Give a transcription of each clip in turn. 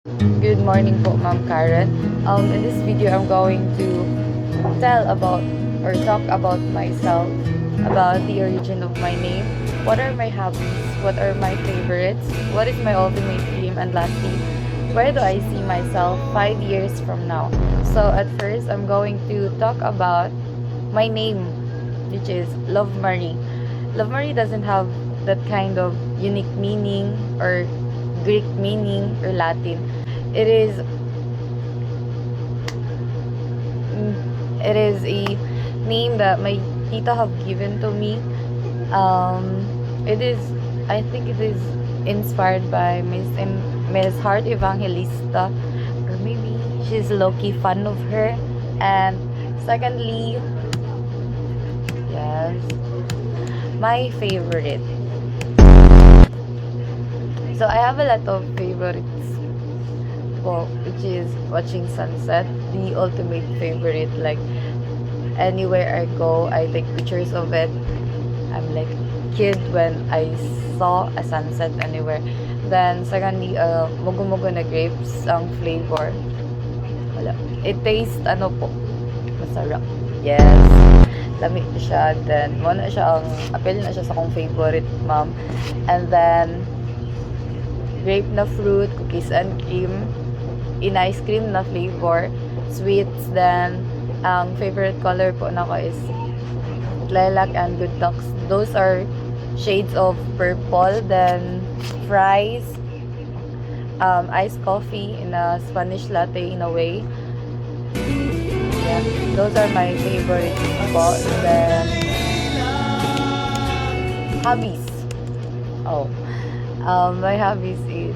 Good morning po, Ma'am Karen. In this video, I'm going to tell about or talk about myself, about the origin of my name, what are my hobbies, what are my favorites, what is my ultimate dream, and lastly, where do I see myself 5 years from now. So at first, I'm going to talk about my name, which is Love Marie. Love Marie doesn't have that kind of unique meaning or Greek meaning or Latin. It is a name that my tita have given to me. It is, I think it is inspired by Miss Heart Evangelista, or maybe she's low-key fan of her. And secondly, yes, my favorite. So I have a lot of favorites po, which is watching sunset, the ultimate favorite. Like anywhere I go, I take pictures of it. I'm like a kid when I saw a sunset anywhere. Then secondly, mugo-mugo na grapes ang flavor. Wala. It tastes po, masarap. Yes. Lamig siya. Then mo na siya ang appeal na siya sa akong favorite, ma'am. And then grape na fruit, cookies and cream, in ice cream na flavor, sweets. Then ang favorite color po nako is lilac and good talks. Those are shades of purple. Then fries, iced coffee in a Spanish latte in a way. Yeah, those are my favorite po. Then hobbies. My hobbies is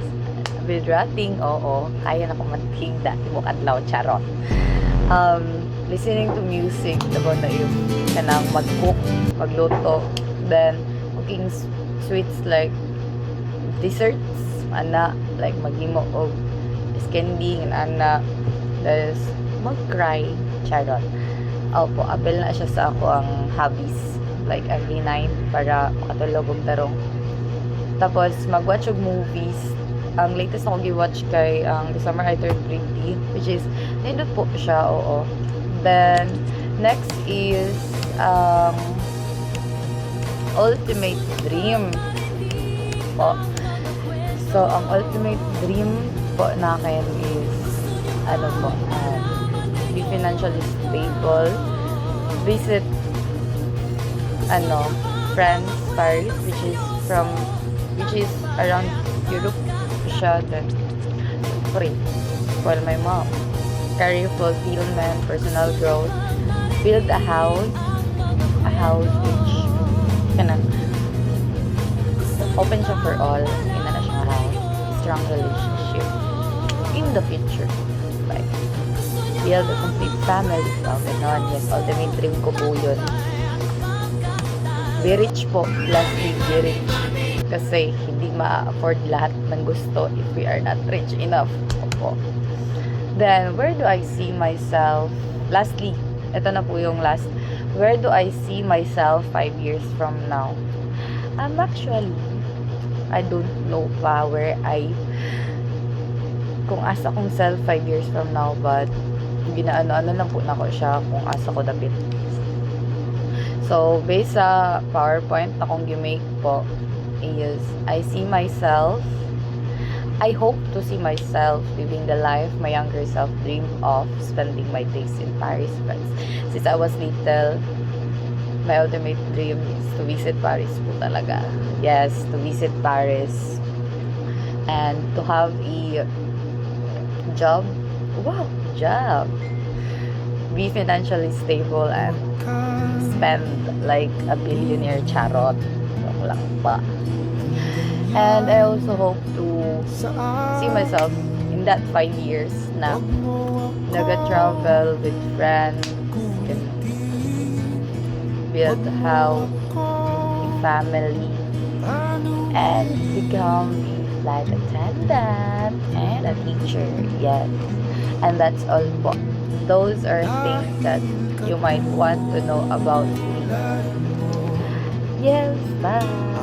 bidrating. Oo, kaya na ko mating dati mo kadlaw, charot. Listening to music, diba na yung kanang mag-cook, magluto. Then cooking sweets like desserts, ana, like maghimo og candy and ana. There's mag-cry, charot. Opo, abel na siya sa ako ang hobbies, like every night para makatulog og tarong. Tapos mag-watch og movies. Ang latest na ko gi-watch kay The Summer I Turned Pretty, which is nindot po siya, oo. Then next is ultimate dream po. So ang ultimate dream po na akin is be financially stable, visit France, Paris, which is around Europe siya. Then free for my mom, career fulfillment, personal growth, build a house which kanang open siya for all, in na siya house, strong relationship in the future, like build a complete family. Ganon, yes, ultimate dream ko po yun. Be rich po, lastly, be rich. Kasi hindi ma-afford lahat ng gusto if we are not rich enough. Opo. Then, where do I see myself? Lastly, ito na po yung last. Where do I see myself 5 years from now? Actually, I don't know pa where kung asa kong self 5 years from now, but ginaano-ano lang po na ko siya kung asa ko dapit. So, based sa PowerPoint na kong gimake po, is I hope to see myself living the life my younger self dreamed of, spending my days in Paris, France. Since I was little, my ultimate dream is to visit Paris po talaga. Yes, to visit Paris and to have a job. Wow, job. Be financially stable and spend like a billionaire, charot. Joke lang pa. And I also hope to see myself in that 5 years na nag-travel with friends, can build a house, a family, and become a flight attendant and a teacher. Yes. And that's all po. Those are things that you might want to know about me. Yes, bye.